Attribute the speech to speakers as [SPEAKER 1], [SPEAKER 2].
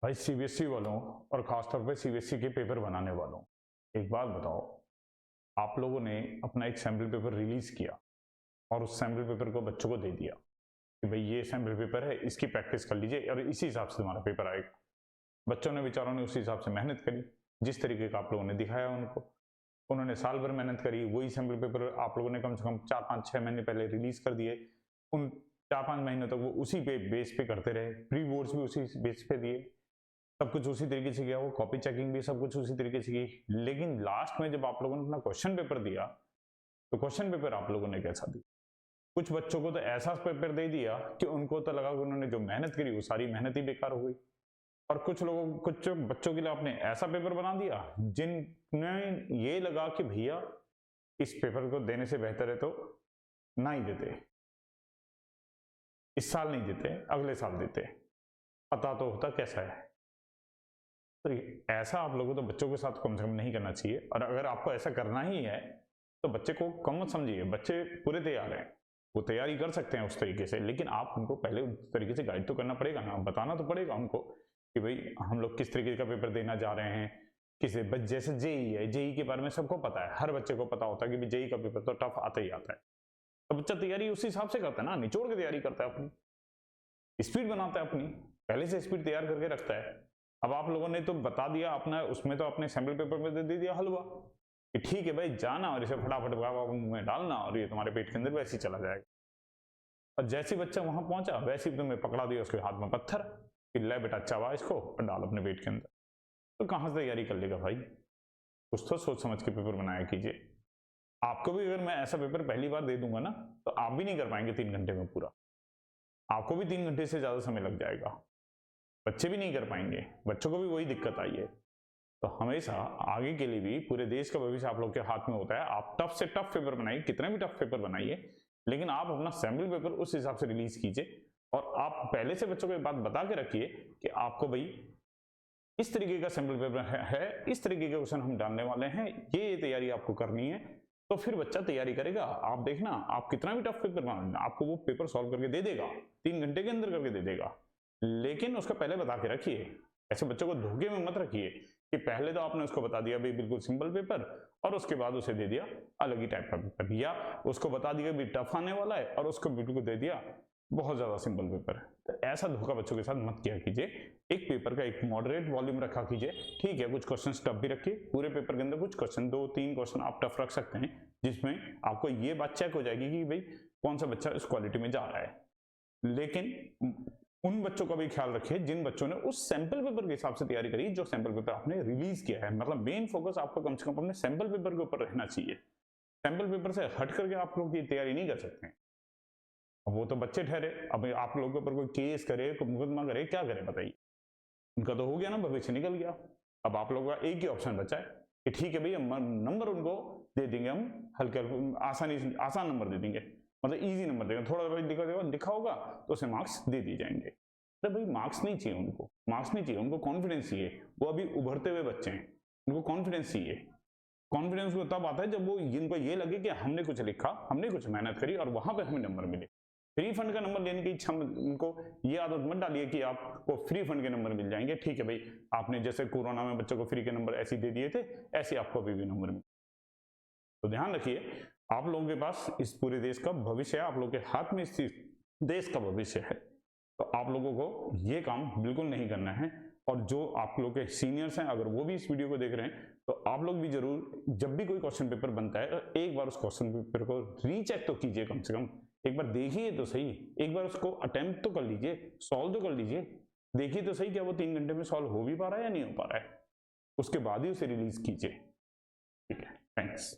[SPEAKER 1] भाई सीबीएसई वालों और खासतौर पे सीबीएसई के पेपर बनाने वालों, एक बात बताओ। आप लोगों ने अपना एक सैम्पल पेपर रिलीज किया और उस सैम्पल पेपर को बच्चों को दे दिया कि भाई ये सैम्पल पेपर है, इसकी प्रैक्टिस कर लीजिए और इसी हिसाब से तुम्हारा पेपर आएगा। बच्चों ने बेचारों ने उसी हिसाब से मेहनत करी, जिस तरीके का आप लोगों ने दिखाया उनको। उन्होंने साल भर मेहनत करी, वही सैम्पल पेपर आप लोगों ने कम से कम 4-5-6 महीने पहले रिलीज कर दिए। उन 4-5 महीनों तक वो उसी पे बेस पे करते रहे, प्री बोर्ड्स भी उसी बेस पे दिए, सब कुछ उसी तरीके से किया, वो कॉपी चेकिंग भी सब कुछ उसी तरीके से की। लेकिन लास्ट में जब आप लोगों ने अपना क्वेश्चन पेपर दिया तो क्वेश्चन पेपर आप लोगों ने कैसा दिया? कुछ बच्चों को तो ऐसा पेपर दे दिया कि उनको तो लगा कि उन्होंने जो मेहनत करी वो सारी मेहनत ही बेकार हो गई। और कुछ बच्चों के लिए आपने ऐसा पेपर बना दिया जिनमें ये लगा कि भैया इस पेपर को देने से बेहतर है तो ना ही देते, इस साल नहीं देते, अगले साल देते, पता तो होता कैसा है। तो ऐसा आप लोगों को तो बच्चों के साथ कम से कम नहीं करना चाहिए। और अगर आपको ऐसा करना ही है तो बच्चे को कम मत समझिए, बच्चे पूरे तैयार हैं, वो तैयारी कर सकते हैं उस तरीके से, लेकिन आप उनको पहले उस तरीके से गाइड तो करना पड़ेगा ना, बताना तो पड़ेगा उनको कि भाई हम लोग किस तरीके का पेपर देना जा रहे हैं। किसी जैसे जेई है, जेई के बारे में सबको पता है, हर बच्चे को पता होता है कि जेई का पेपर तो टफ आता ही आता है। तो बच्चा तैयारी उसी हिसाब से करता है ना, निचोड़ के तैयारी करता है, अपनी स्पीड बनाता है, अपनी पहले से स्पीड तैयार करके रखता है। अब आप लोगों ने तो बता दिया अपना, उसमें तो अपने सैंपल पेपर में दे दिया हलवा कि ठीक है भाई जाना और इसे फटाफट मुंह में डालना और ये तुम्हारे पेट के अंदर वैसे ही चला जाएगा। और जैसे बच्चा वहां पहुंचा वैसे ही तुम्हें पकड़ा दिया उसके हाथ में पत्थर कि ले बेटा चबा इसको और डाल अपने पेट के अंदर। तो कहां से तैयारी कर लेगा भाई? कुछ तो सोच समझ के पेपर बनाया कीजिए। आपको भी अगर मैं ऐसा पेपर पहली बार दे दूंगा ना तो आप भी नहीं कर पाएंगे 3 घंटे में पूरा, आपको भी 3 घंटे से ज्यादा समय लग जाएगा, बच्चे भी नहीं कर पाएंगे, बच्चों को भी वही दिक्कत आई है। तो हमेशा आगे के लिए भी पूरे देश का भविष्य आप लोग के हाथ में होता है। आप टफ से टफ पेपर बनाइए, कितने भी टफ पेपर बनाइए, लेकिन आप अपना सैम्पल पेपर उस हिसाब से रिलीज कीजिए और आप पहले से बच्चों को बात बता के रखिए कि आपको भाई इस तरीके का सैम्पल पेपर है, इस तरीके के क्वेश्चन हम डालने वाले हैं, ये तैयारी आपको करनी है। तो फिर बच्चा तैयारी करेगा। आप देखना, आप कितना भी टफ पेपर बनाना, आपको वो पेपर सॉल्व करके दे देगा, 3 घंटे के अंदर करके दे देगा। लेकिन उसका पहले बता के रखिए, ऐसे बच्चों को धोखे में मत रखिए कि पहले तो आपने उसको बता दिया भाई बिल्कुल सिंपल पेपर और उसके बाद उसे दे दिया अलग ही टाइप का पेपर, या उसको बता दिया भी टफ आने वाला है और उसको बिल्कुल दे दिया बहुत ज्यादा सिंपल पेपर। तो ऐसा धोखा बच्चों के साथ मत किया कीजिए। एक पेपर का एक मॉडरेट वॉल्यूम रखा कीजिए, ठीक है, कुछ क्वेश्चन टफ भी रखिए, पूरे पेपर के अंदर कुछ क्वेश्चन 2-3 क्वेश्चन आप टफ रख सकते हैं, जिसमें आपको ये बात चेक हो जाएगी कि भाई कौन सा बच्चा इस क्वालिटी में जा रहा है। लेकिन उन बच्चों का भी ख्याल रखिए जिन बच्चों ने उस सैंपल पेपर के हिसाब से तैयारी करी जो सैंपल पेपर आपने रिलीज किया है। मतलब मेन फोकस आपका कम से कम अपने सैंपल पेपर के ऊपर रहना चाहिए। सैंपल पेपर से हट करके आप लोग ये तैयारी नहीं कर सकते हैं। वो तो बच्चे ठहरे, अब आप लोगों के ऊपर कोई केस करे, कोई मुकदमा करे, क्या करे बताइए? उनका तो हो गया ना, भविष्य निकल गया। अब आप लोगों का एक ही ऑप्शन बचा है कि ठीक है भैया नंबर उनको दे देंगे, हम हल्के आसान नंबर दे देंगे, मतलब इजी नंबर देंगे, थोड़ा लिखा होगा तो उसे मार्क्स दे दिए जाएंगे। अरे भाई मार्क्स नहीं चाहिए उनको, मार्क्स नहीं चाहिए उनको, कॉन्फिडेंस चाहिए। वो अभी उभरते हुए बच्चे हैं, उनको कॉन्फिडेंस चाहिए। कॉन्फिडेंस को तब आता है जब वो जिनको ये लगे कि हमने कुछ लिखा, हमने कुछ मेहनत करी और वहां पे हमें नंबर मिले। फ्री फंड का नंबर लेने की इच्छा उनको ये आदत मत डालिए कि आपको फ्री फंड के नंबर मिल जाएंगे। ठीक है भाई, आपने जैसे कोरोना में बच्चों को फ्री के नंबर ऐसे दे दिए थे, ऐसे आपको अभी भी नंबर मिले। तो ध्यान रखिए, आप लोगों के पास इस पूरे देश का भविष्य है, आप लोगों के हाथ में इस देश का भविष्य है। तो आप लोगों को ये काम बिल्कुल नहीं करना है। और जो आप लोग के सीनियर्स हैं अगर वो भी इस वीडियो को देख रहे हैं तो आप लोग भी जरूर जब भी कोई क्वेश्चन पेपर बनता है एक बार उस क्वेश्चन पेपर को रीचेक तो कीजिए, कम से कम एक बार देखिए तो सही, एक बार उसको अटेम्प्ट तो कर लीजिए, सॉल्व तो कर लीजिए, देखिए तो सही क्या वो 3 घंटे में सॉल्व हो भी पा रहा है या नहीं हो पा रहा है, उसके बाद ही उसे रिलीज कीजिए। ठीक है, थैंक्स।